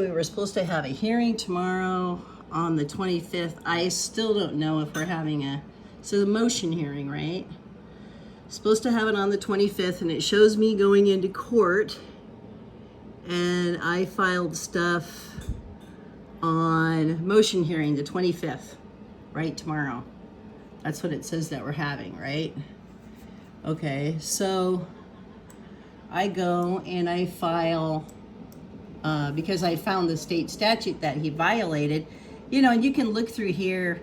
We were supposed to have a hearing tomorrow on the 25th. I still don't know if we're having the motion hearing, right? Supposed to have it on the 25th, and it shows me going into court, and I filed stuff on motion hearing the 25th, right, tomorrow. That's what it says that we're having, right? Okay, so I go and I file because I found the state statute that he violated, and you can look through here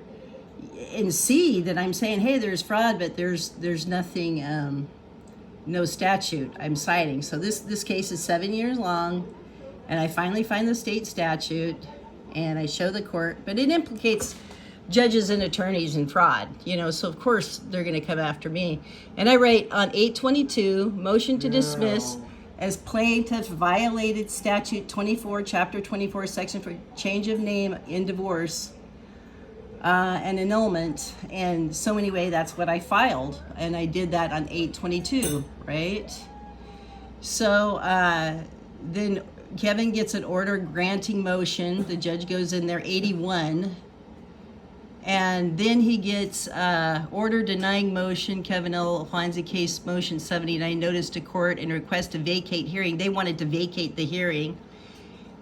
and see that I'm saying, hey, there's fraud, but there's nothing, no statute I'm citing. So this case is 7 years long, and I finally find the state statute, and I show the court, but it implicates judges and attorneys in fraud, so of course they're going to come after me. And I write on 822, motion to dismiss as plaintiff violated statute 24, chapter 24, section for change of name in divorce and annulment. And so anyway, that's what I filed, and I did that on 822, right? So then Kevin gets an order granting motion. The judge goes in there 81. And then he gets order denying motion, Kevin Alfonsi case motion 79, notice to court and request to vacate hearing. They wanted to vacate the hearing.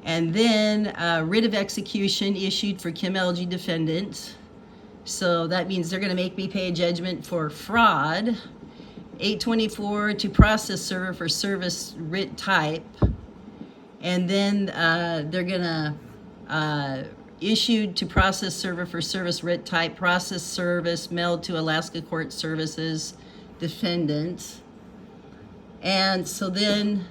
And then writ of execution issued for Kim LG defendant. So that means they're going to make me pay a judgment for fraud. 824 to process server for service writ type. And then they're going to issued to process server for service writ type, process service mailed to Alaska Court Services defendant. And so then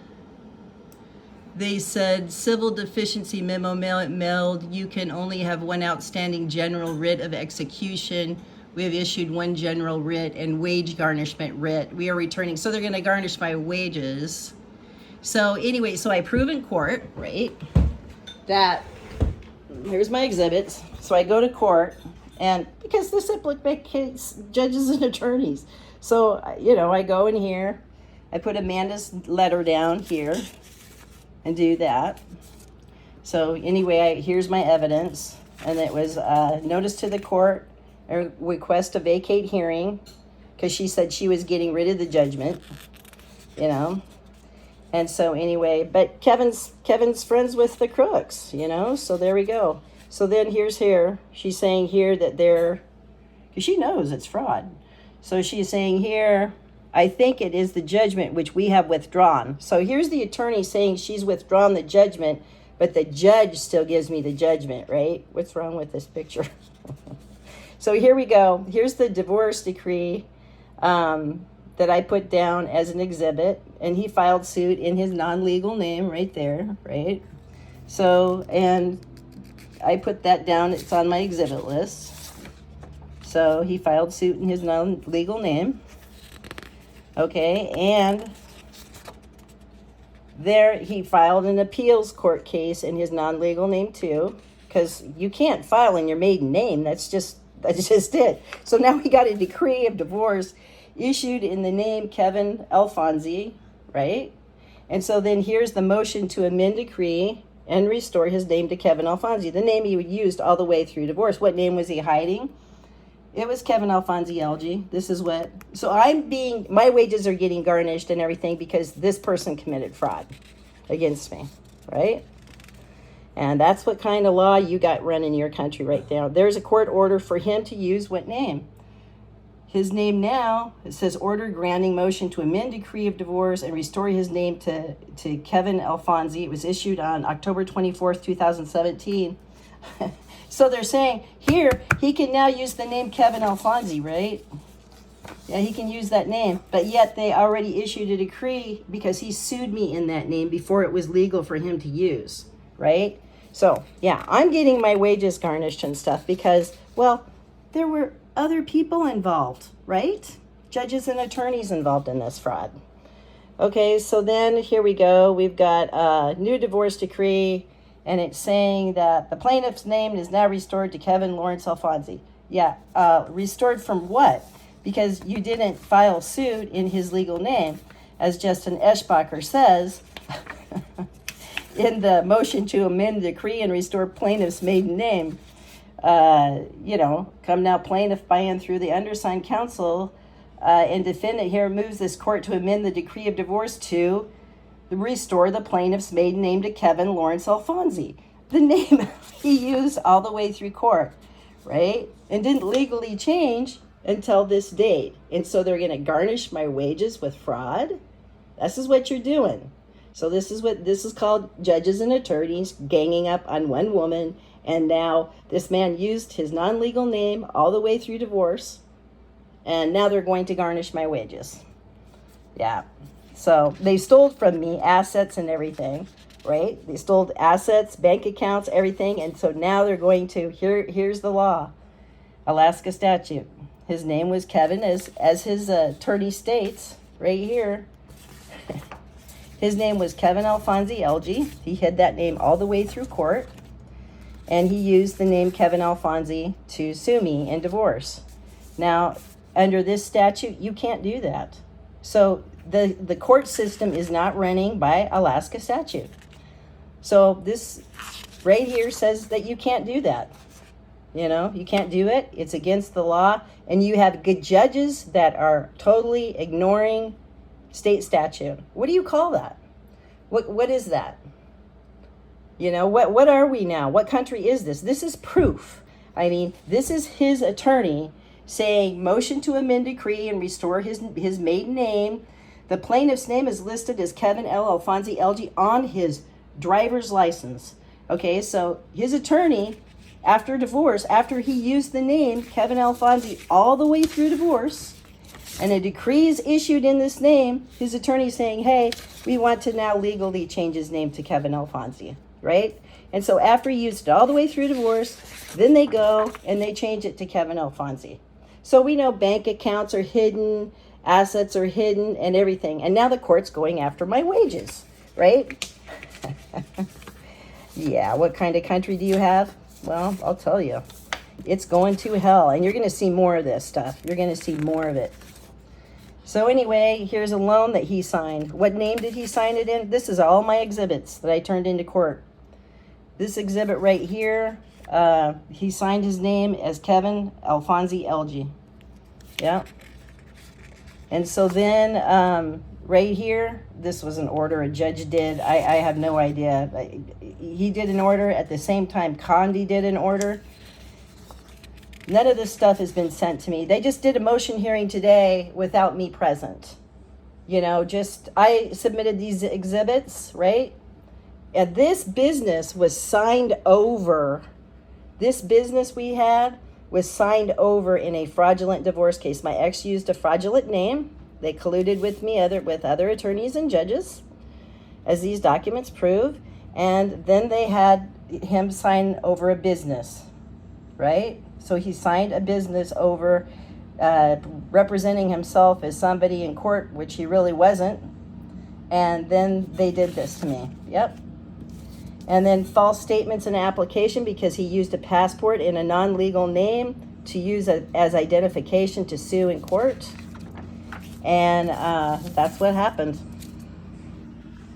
they said civil deficiency memo mailed, you can only have one outstanding general writ of execution. We have issued one general writ and wage garnishment writ. We are returning. So they're going to garnish my wages. So anyway, so I prove in court, right, that here's my exhibits. So I go to court, and because this implicates judges and attorneys. So, I go in here, I put Amanda's letter down here and do that. So anyway, here's my evidence. And it was notice to the court, a request to vacate hearing, because she said she was getting rid of the judgment, And so anyway, but Kevin's friends with the crooks, so there we go. So then she's saying here that because she knows it's fraud. So she's saying here, I think it is the judgment which we have withdrawn. So here's the attorney saying she's withdrawn the judgment, but the judge still gives me the judgment, right? What's wrong with this picture? So here we go. Here's the divorce decree that I put down as an exhibit, and he filed suit in his non-legal name right there, right? So, and I put that down, it's on my exhibit list. So he filed suit in his non-legal name. Okay, and there he filed an appeals court case in his non-legal name too, because you can't file in your maiden name, that's just it. So now we got a decree of divorce issued in the name Kevin Alfonsi, right? And so then here's the motion to amend decree and restore his name to Kevin Alfonsi, the name he used all the way through divorce. What name was he hiding? It was Kevin Alfonsi LG. This is what, so my wages are getting garnished and everything because this person committed fraud against me, right? And that's what kind of law you got run in your country right now. There's a court order for him to use what name? His name now, it says order granting motion to amend decree of divorce and restore his name to Kevin Alfonsi. It was issued on October 24th, 2017. So they're saying here, he can now use the name Kevin Alfonsi, right? Yeah, he can use that name, but yet they already issued a decree because he sued me in that name before it was legal for him to use, right? So yeah, I'm getting my wages garnished and stuff because, well, there were other people involved, right? Judges and attorneys involved in this fraud. Okay, so then here we go. We've got a new divorce decree, and it's saying that the plaintiff's name is now restored to Kevin Lawrence Alfonsi. Yeah, restored from what? Because you didn't file suit in his legal name, as Justin Eschbacher says. in the motion to amend the decree and restore plaintiff's maiden name. Come now, plaintiff by and through the undersigned counsel and defendant here moves this court to amend the decree of divorce to restore the plaintiff's maiden name to Kevin Lawrence Alfonsi, the name he used all the way through court, right? And didn't legally change until this date. And so they're going to garnish my wages with fraud. This is what you're doing. So this is called judges and attorneys ganging up on one woman. And now this man used his non-legal name all the way through divorce. And now they're going to garnish my wages. Yeah. So they stole from me assets and everything, right? They stole assets, bank accounts, everything. And so now they're going to, here's the law. Alaska statute. His name was Kevin, as his attorney states right here. His name was Kevin Alfonsi LG. He hid that name all the way through court. And he used the name Kevin Alfonsi to sue me in divorce. Now, under this statute, you can't do that. So the court system is not running by Alaska statute. So this right here says that you can't do that. You can't do it. It's against the law. And you have good judges that are totally ignoring state statute. What do you call that? What is that? What are we now? What country is this? This is proof. I mean, this is his attorney saying motion to amend decree and restore his maiden name. The plaintiff's name is listed as Kevin L. Alfonsi LG on his driver's license. Okay, so his attorney, after divorce, after he used the name Kevin Alfonsi all the way through divorce, and a decree is issued in this name, his attorney saying, hey, we want to now legally change his name to Kevin Alfonsi, right? And so after he used it all the way through divorce, then they go and they change it to Kevin Alfonsi. So we know bank accounts are hidden, assets are hidden, and everything. And now the court's going after my wages, right? Yeah, what kind of country do you have? Well, I'll tell you. It's going to hell, and you're going to see more of this stuff. You're going to see more of it. So anyway, here's a loan that he signed. What name did he sign it in? This is all my exhibits that I turned into court. This exhibit right here, he signed his name as Kevin Alfonsi LG. Yeah. And so then right here, this was an order a judge did. I have no idea. He did an order at the same time Condi did an order. None of this stuff has been sent to me. They just did a motion hearing today without me present. I submitted these exhibits, right? And this business was signed over. This business we had was signed over in a fraudulent divorce case. My ex used a fraudulent name. They colluded with me with other attorneys and judges, as these documents prove. And then they had him sign over a business, right? So he signed a business over representing himself as somebody in court, which he really wasn't. And then they did this to me. Yep. And then false statements in application because he used a passport in a non-legal name to use as identification to sue in court. And that's what happened.